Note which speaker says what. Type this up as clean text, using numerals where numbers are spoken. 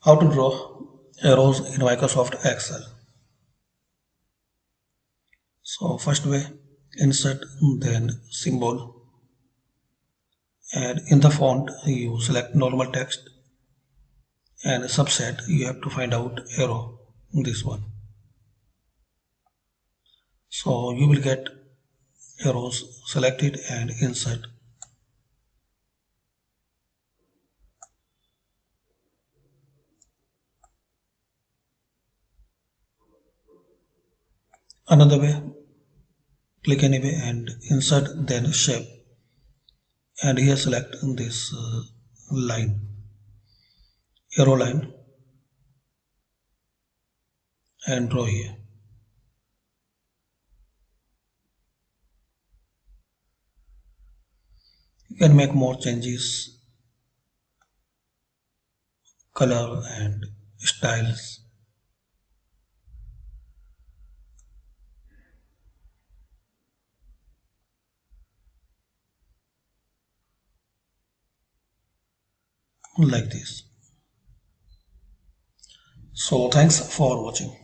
Speaker 1: How to draw arrows in Microsoft Excel. So first way, insert, then symbol, and in the font you select normal text, and subset you have to find out arrow, this one. So you will get arrows, select it and insert. Another way, click anyway and insert, then shape, and here select this line, arrow line, and draw here. You can make more changes, color and styles. Like this. So thanks for watching.